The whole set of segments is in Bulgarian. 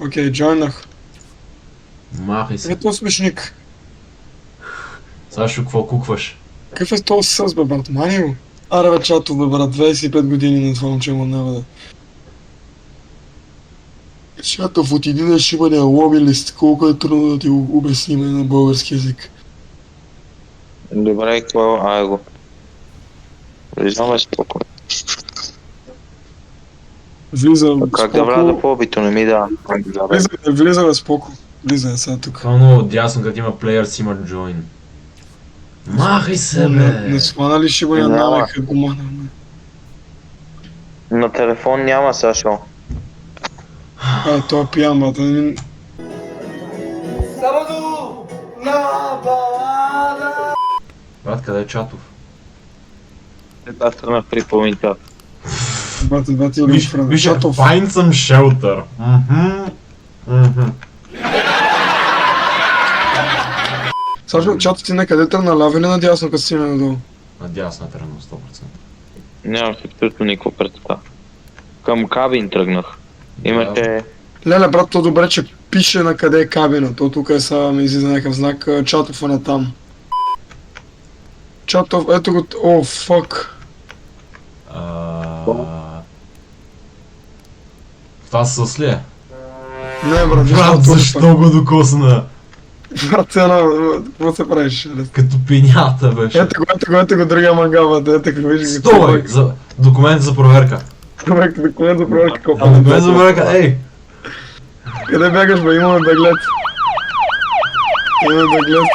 Окей, джойнах. Махай се. Ето смешник. Сашо, какво кукваш? Какъв е този със, бе, брат? Мани го. Аре, бе, чато, бе, брат, 25 години на това момче му няма да. Чатов, от един шибания лоби лист, колко е трудно да ти го обясним на български язик. Добре, какво? Ай го. Влизаме спокойно. Влиза Как да вляза споко. по обито, не ми да. Влиза, бе, споко. Влиза сега тук. Това много отдясно, като има players, има join. Махай се, Не бе! схвана ли шибания Няма. навек, като го махнахме? На телефон няма, Сашо. Той е пиян, брат. Брат, къде е Чатов? Аз тръгнах при половинта. Бати, Виж, Чатов. find some shelter. Сашо, чато ти накъде тръгна, ляво или надясно, като си надолу? Надясно е тръгнал 100%. Нямам се абсолютно никаква представа. Към кабин тръгнах. Имате... Леле, брат, то добре, че пише на къде е кабина. То тук е сега ми излиза някакъв знак, Чатов е на там. Чатов, ето го, о, фак. Това с ли е? Не, брат, Брат, защо го докосна? Брат, едно, какво се правиш? Като пинята беше. Ето го, другия мангал, ето го, виж. Стой! За документ за проверка. Човек, документ за проверка, копа. Документ за проверка, ей! Къде бягаш, бе? Имаме беглет. Имаме беглет.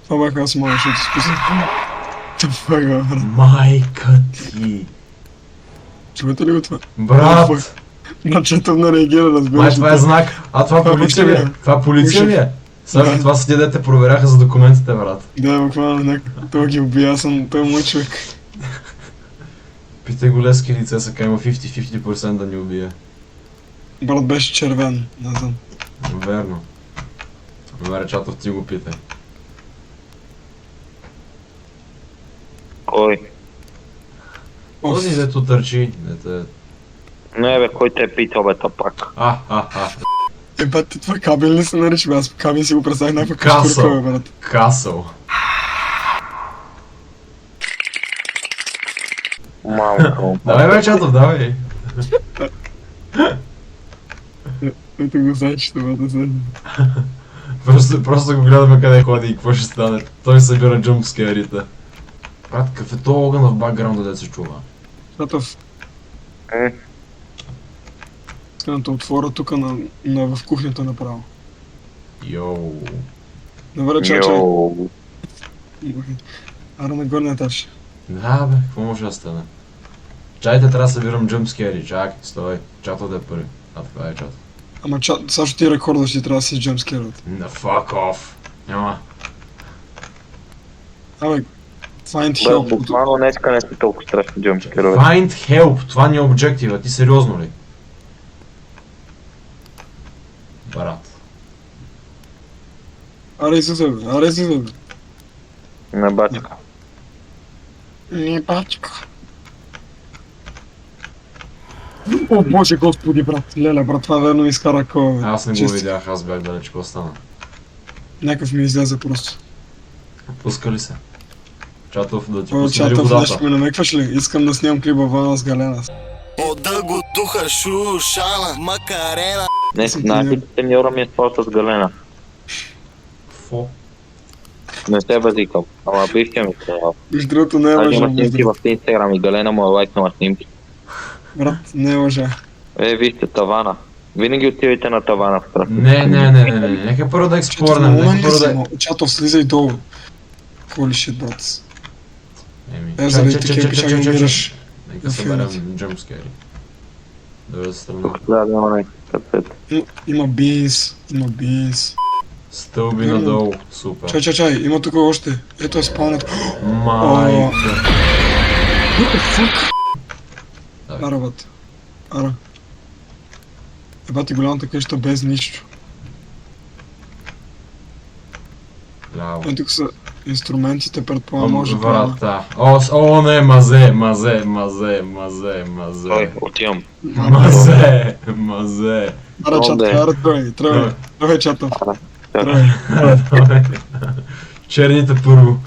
Това бях аз малко, защото спусна. Това бях, брат. Майка ти! Чувате ли го това? Брат! На Чатов не реагира, Май разбираш. това е знак. А това полиция ли е? Това полиция ли е? Сега това са тия дете проверяха за документите, брат. Да, буквално, той ги убия, аз съм, той е мой човек. Питай го Лески лице, сега има 50% да ни убие. Брат беше червен, не знам. Верно. Добре, Чатов, ти го питай. Кой? Този дето търчи, дето е... Не бе, кой те е питал бе пак? Бат, ти това кабин ли се нарича, бе? Аз кабин си го представих някаква Касъл. каштурка, бе, брат. Касъл. Малко. Давай бе, Чатов, давай. Ето го зайчето, бе, да се... Просто го гледаме къде ходи и какво ще стане. Той събира джумпскерите. Брат, какъв е то огън в бакграунда, де се чува? Чатов. Искам да те отворя тук в кухнята направо. Йоу. Добре, чай. Ара на горния етаж. Да бе, какво може да стане? Чайте, трябва да събирам джумпскери. Чакай, стой. Чато да е първи. Това е чато. Ама Сашо ти рекордваш, ти трябва да си джамскерът. На fuck off. Няма. Абе, find Бе, help. буквално днеска не сте толкова страшни джумпскерове. Find help. Това ни е обжектива. Ти сериозно ли? Брат. Аре, излизай, бе. На бачка. Не, бачка. О, боже, господи, брат. Леле, брат, това верно ми изкара кова, бе. Аз не го Чисти. видях, аз бях далеч, какво стана? Някакъв ми излезе просто. Пуска ли се? Чатов, да ти О, пусне ли Чатов, водата? нещо ме намекваш ли? Искам да снимам клипа Вана с Галена. Ода го духа, шушана, макарена. Днес треньора ми е спал с Галена. Фо? Не се базикал. Ама бившия ми треньор. Между другото, не е Аз лъжа. има снимки в Инстаграм и Галена му е лайкнала снимки. Брат, не е лъжа. Вижте тавана. Винаги отивайте на тавана в кръст. Не. Нека първо да Чатов, експлорнем. на Нека момент ли първо си? да... Чатов, слизай долу. Holy shit, брат. Еми, Заради такива печали умираш. Нека съберем джумпскери. Добре се страна. Тук трябва да има някакъв. Има бинс. Стълби надолу, супер. Чай, има тук още. Ето е спалнето. Майка. What the fuck? Давай. Ара, бат. Ара. Ебати голямата къща без нищо. Ляво. Ето тук са инструментите, предполагам, може да Врата. О, не, мазе. Той, отивам. Мазе. Мазе. Аре чат, Добре. аре тръгвай. Тръгвай чатов. Тръгвай. Черните първо.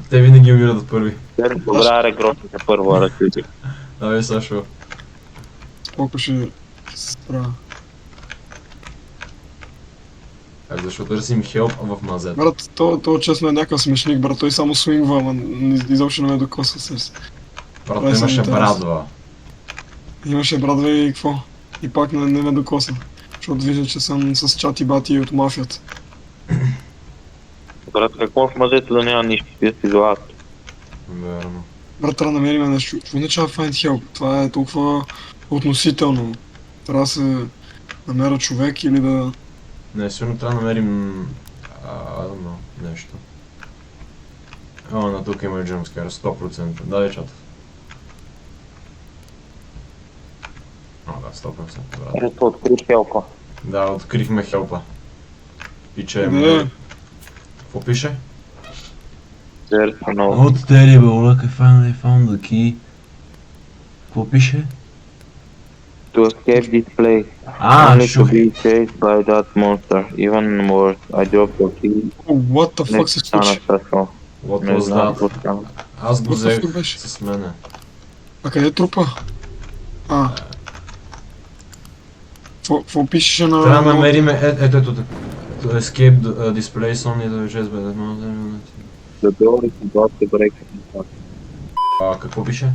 Те винаги умират първи. Добре, аре, грошите първо, аре, чуди. Давай, Сашо. Колко ще се справя. Как защо търсим хелп в мазето? Брат, то честно е някакъв смешник, брат. Той само свингва, ама изобщо не ме докосва се. Брат, Това е имаше интересно. брадва. Имаше брадве и какво? И пак не ме докосва. Защото вижда, че съм с чати бати от мафията. Брат, какво в мазето да няма нищо, ти си злат. Верно. Брат, трябва да намерим нещо. Какво означава find help? Това е толкова относително. Трябва да се намеря човек или да... Не, сигурно трябва да намерим... I don't know, нещо. О, на тук има джамскар, 100%. Дай чат. О, да, 100%, брат. Ето, откри хелпа. Да, открихме хелпа. Пиче, Не. какво пише? There's no... What terrible, look, I finally found the key. Какво пише? To escape this place, А, only to шух. be chased by that monster. Even worse, I dropped the key. О, what the fuck се Не стана случи? страшно. What Не was знам that? какво стана. Аз го What the взех fuck беше? с мене. А къде е трупа? А. Какво пишеше на... Трябва да намерим, ето. To escape this place only to be chased by that monster. The door is about to break. Какво пише?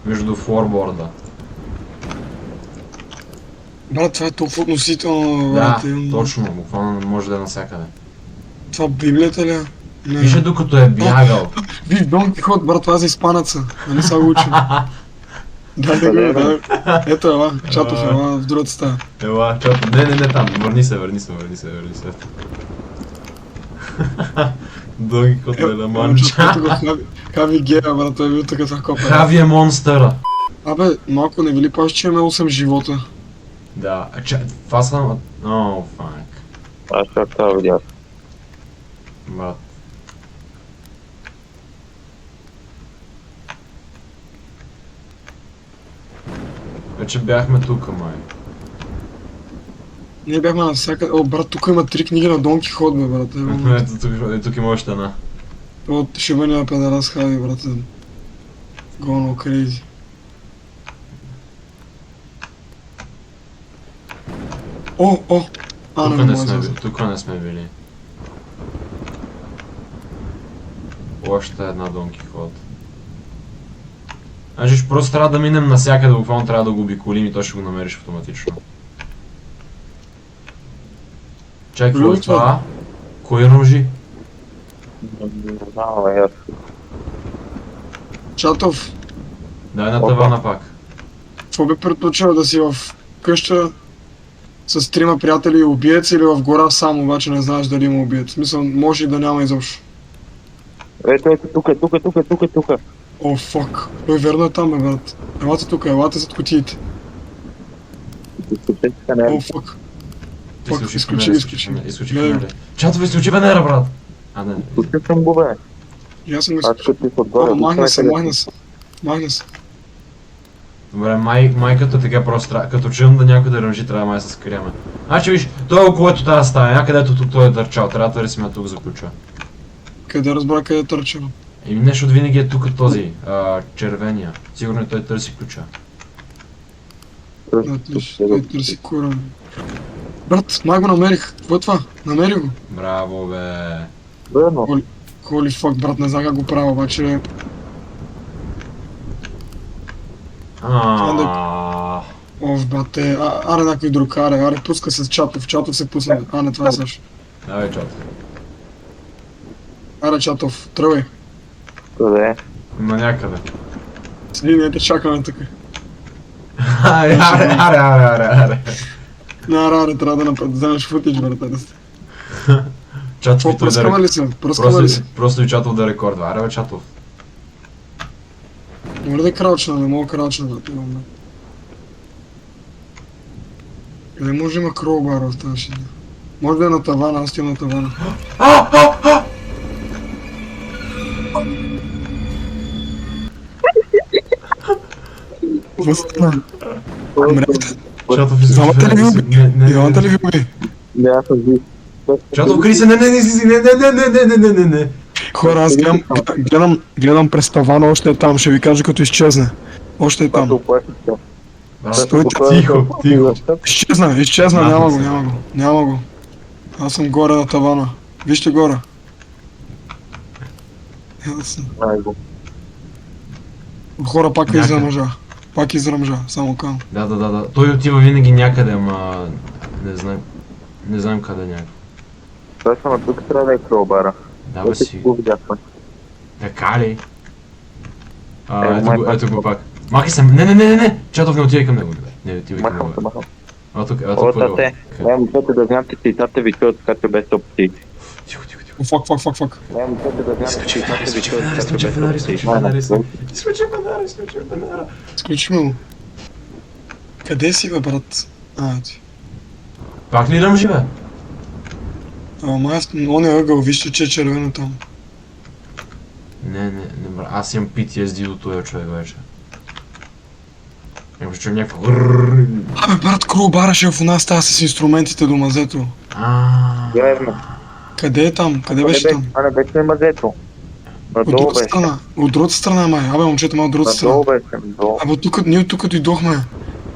Между флорборда. Брат, това е толкова относително, Да, брат. точно, буквално може да е навсякъде. Това Библията ли е? Не. Пише докато е бягал. Виж, Дон Кихот, брат, това е за испанеца. Нали са го учим? Дай да го да. Ето ела, чатов ела в другата стая. Ела, чато, не там, върни се. Дълги кот е на манча. Хави гея, брат, той е бил така за копа. Хави е монстъра. Абе, малко не ви ли паш, че имаме 8 живота? Да, това съм... О, фак. Аз как това видях. Брат. Вече бяхме тука, май. Ние бяхме навсякъде. О, брат, тук има 3 книги на Дон Кихот, бе, брат. Тук има още една. От шибания педарас Хави, брат. Гоно крейзи. О! А, Тук не не може сме да били. Тук не сме били. Още една Дон Кихот. Значи просто трябва да минем насякъде, буквално трябва да го обиколим и то ще го намериш автоматично. Чакай, какво е това? Кой рожи? Не знам, аз. Чатов, Дай на тавана пак. какво би предпочел да си в къща с 3 приятели и убиец или в гора сам, обаче не знаеш дали има убиец? В смисъл, може и да няма изобщо. Ето, тук. О, фак. Той верно е там, бе, брат. Елате тук, елате зад кутиите. О, фак. Фак, изключи. Изключи Гледай. фенера. Чатове, изключи фенера, брат! А, не. Тук съм го, бе. И аз съм го Аз изключил. като ти отгоре. О, махна се. Добре, майката така просто трябва, като чуем да някой да ръмжи, трябва май да се скриеме. Значи виж, той е около ето тази стая, някъдето тук той е дърчал, трябва да търсим тук за ключа. Къде разбра къде е търчал? И нещо винаги е тук този, червения. Сигурно и той търси ключа. Той търси кура. Брат, май го намерих. Какво е това? Намери го. Браво, бе. Верно. Holy fuck, брат, не знам как го правя, обаче... Оф, брате, аре някой друг, аре, пуска се с Чатов се пусна. А, не, това е Саш. Давай, чат. Аре, Чатов, тръгвай. Къде? На някъде. С линията чакаме тук. Аре. Аре, трябва да вземеш футич, брате, да сте. Чат Какво, ви той да пръскаме ли се? Пръскаме ли се? Просто и чатов да рекордва. Аре, бе, чатов. Може да е краучна, не мога краучна, брате, имам. Къде може да има кроубар в тази шега? Може да е на тавана, аз стоя на тавана. Възстана. Чатов Двамата ли ви изключва. уби? Двамата ли ви уби? Не, аз съм жив. Чатов, кри се, не, не. Хора, аз гледам през тавана, още е там, ще ви кажа като изчезне. Още е там. Брат, Стойте. тихо. Изчезна, Махна няма го. Аз съм горе на тавана. Вижте горе. Ясно. Хора, пак Някъде. изръмжа, само кам. Да. Той отива винаги някъде, ама... Не знам къде някъде. Точно, тук трябва да е кролбара. Да, бе си. Го видяхме. Така ли? Май Ето го пак. Махай се, не! Чатов, не отивай към него. Не отивай към Махам него. се, махам. А тук, О, тате. Не, момчета да знаете, че и тате ви чуят, като без опции. Тихо. Фак. Не, момчета да знаете, че и тате ви чуят, като Изключи без фенари, опции. изключи фенара. Изключи го. Къде си, бе, брат? Ето. Пак ли ръмжи, бе? Ама он е ъгъл, вижте, че е червено там. Не, брат. Аз имам PTSD до този човек вече. Имам чуя някакво... Абе, брат, кролбара ще е в нас става с инструментите до мазето. Верно. Къде е там? Къде беше там? А, не беше на мазето. От Надолу другата беше. страна. От другата страна, май. Абе, момчета, ма от другата страна. Надолу беше, надолу. Абе, ние тук дойдохме.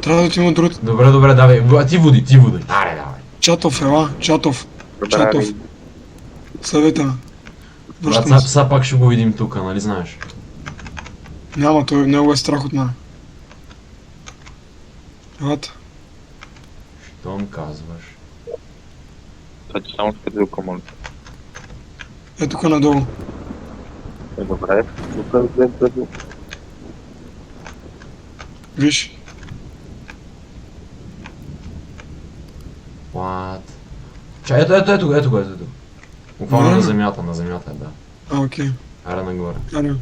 Трябва да отидем от другата. Добре, давай. А ти води. Аре, давай. Чатов, ела, Чатов. Добре, Съвета ме. Брат, Връщам се. сега пак ще го видим тук, нали знаеш? Няма, той много е страх от мен. Елата. Щом казваш. това ти само ще звука, моля. Е, тук надолу. Е, добре. Тук е Виж. What? Чай, ето го. Буквално Не. на земята е, да. Окей. Аре нагоре. Аре.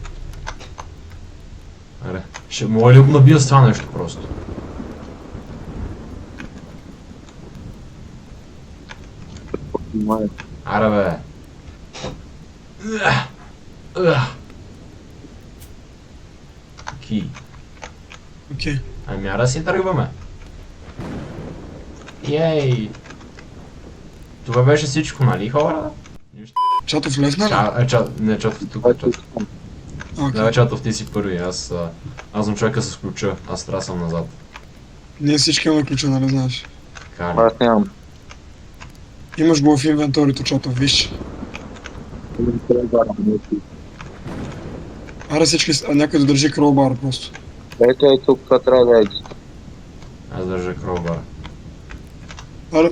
Аре. Ще мога ли да набия с това нещо просто? май. Аре бе. Ки. Окей. Ами аре си тръгваме. Ей! Това беше всичко, нали хора? Чатов влезна ли? Не, Чатов тук, Чатов. Окей. Да, Чатов, ти си първи, аз съм човека с ключа, аз трябва да съм назад. Ние всички имаме ключа, нали знаеш? Така ли? Аз нямам. Имаш го в инвенторито, Чатов, виж. Аре всички, някъде държи кролбар просто. Ето е тук, това трябва да е. Аз държа кролбар. Аре,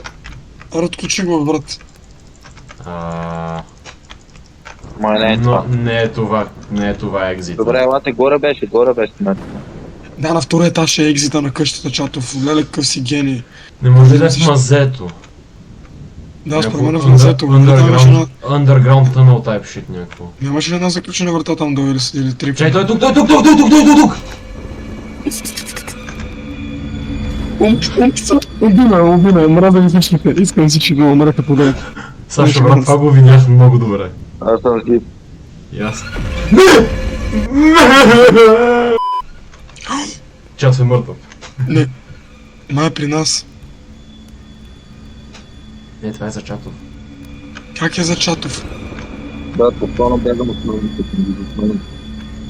отключи го, брат. Май не е Но това. не е това екзит. Добре, елате, горе беше. Да, на втория етаж е екзита на къщата, Чатов. Леле, какъв си гений. Не може да е в мазето. Да, според мен е в Някакво мазето. Underground tunnel type shit някакво. Нямаше ли една заключена врата там долу или три? Чай, той е тук! Убина, мраза ги всичките. Искам всички да умрете по ден. Сашо, брат, това го видях много добре. Аз съм жив. Ясно. Чат е мъртъв. Не. Май е при нас. Не, това е за Чатов. Как е за Чатов? Да, тотално бягам от новите.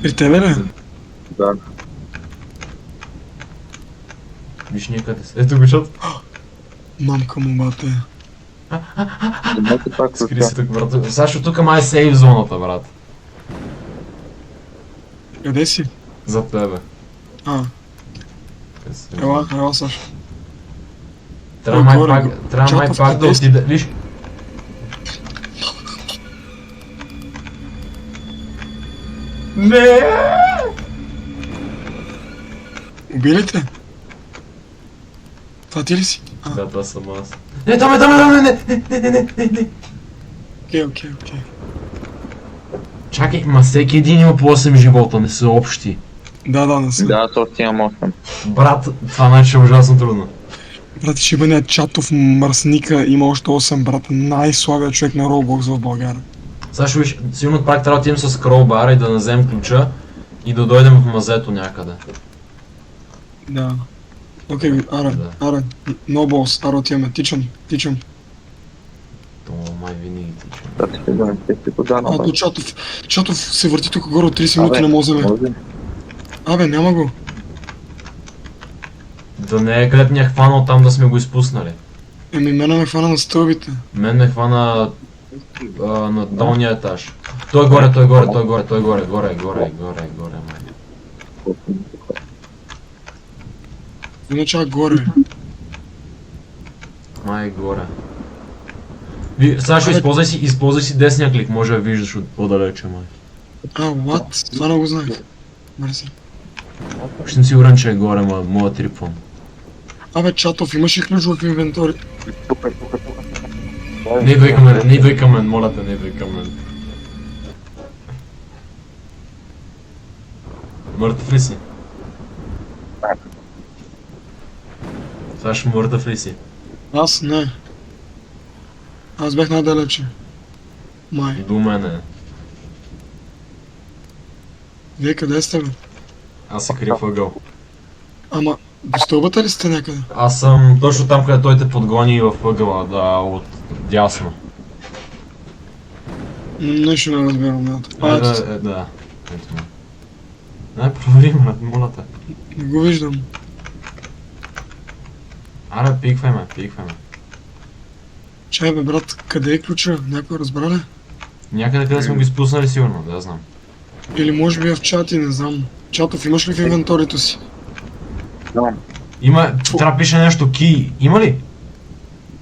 При тебе ли? Да. Виж някъде се. Ето го Чат. Мамка му, бате. Имате пак Скри се тук, брат. Сашо, тук май е сейф зоната, брат. Къде си? За тебе. Ела, Сашо. Трябва май Отгоре го. Чатов, пак да къде си? отиде. Виж. Не! Убили те? Това ти ли си? Да, това съм аз. Не, там не! Окей. Чакай, ма всеки един има по 8 живота, не са общи. Да, не съм. Да, аз още имам 8. Брат, това значи е ужасно трудно. Брат, Шибания Чатов мръсника има още 8 брат. Най-слабият човек на Roblox в България. Сашо, виж, сигурно пак трябва да отидем с кролбара и да назем ключа и да дойдем в мазето някъде. Да. Окей, аре, Да. аре. No balls, аре отиваме. Тичам. То май винаги тича. Да ти ще дадем те си подана. А, то Чатов се върти тук горе от 30 минути, не може да ме. Може. Абе, няма го. Да не е където ни е хванал там да сме го изпуснали. Еми, мене ме хвана на стълбите. Мен ме хвана на долния етаж. Той е горе, май. Иначе горе. Май е горе. Сашо, използвай си десния клик, може да виждаш от по-далече, май. А, what? Това не го знаех. Мерси. Ще съм сигурен, че е горе, моят трипвам. Абе, Чатов, имаш ли ключ в инвентори? Тук. Не идвай към мен, моля те, не идвай към мен. Мъртъв ли си? Сашо, мъртъв ли си? Аз не. Аз бях най-далече. Май. До мене. Вие къде сте, бе? Аз се крия въгъл. Ама, до стълбата ли сте някъде? Аз съм точно там, където той те подгони във въгъла, да, от дясно. Нещо не разбирам, да. Да. Ето ме. Дай провери, моля те. Не го виждам. Аре, пиквай ме. Чай, бе, брат, къде е ключа? Някой разбра ли? Някъде къде сме го изпуснали сигурно, да знам. Или може би е в чати, не знам. Чатов, имаш ли в инвенторито си? Има, трябва пише нещо ки. Има ли?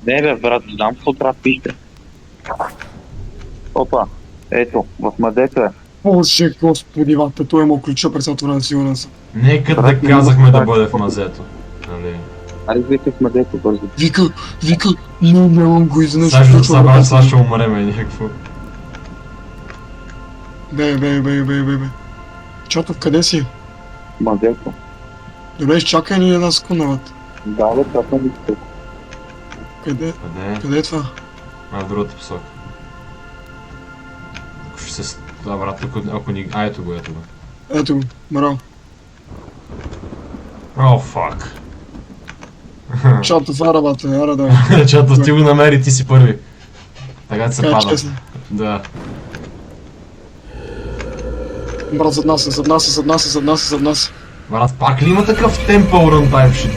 Не бе, брат, знам какво трябва да пише. Опа, ето, в мазето е. Боже, господи, вата, той има ключа през това време, сигурен съм. Нека да казахме да бъде в мазето. Нали? Айде влизай в мазето бързо. Вика, нямам го изведнъж. Сашо ще умреме някакво. Бе. Чатов, къде си? Мазето. Добре, изчакай ни една секунда, бат. Да, бе, това съм тук. Къде? Къде? Къде е това? В другата посока. Ако ще се... Да, брат, тук ако ни... ето го. Ето го, браво. О, фак. Чатов, ара, бате, ара, да. Чато ти го намери, ти си първи. Така се Кай, пада. честно. Да. Брат, зад нас. Брат, пак ли има такъв Temple Run type shit?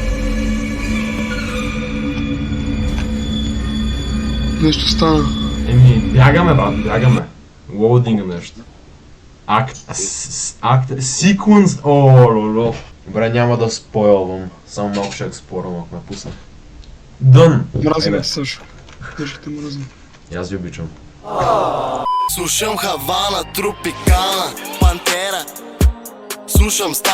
Нещо стана. Бягаме, брат, бягаме. Лоудинга нещо. Акт... Sequence... О, лоло. Добре, няма да спойлвам. Само малко ще експорвам, ако ме пусна. Дън! Мрази ме, Сашо. Държите мразим. И аз ви обичам. Слушам Хавана, Тропикана, Пантера. Слушам стар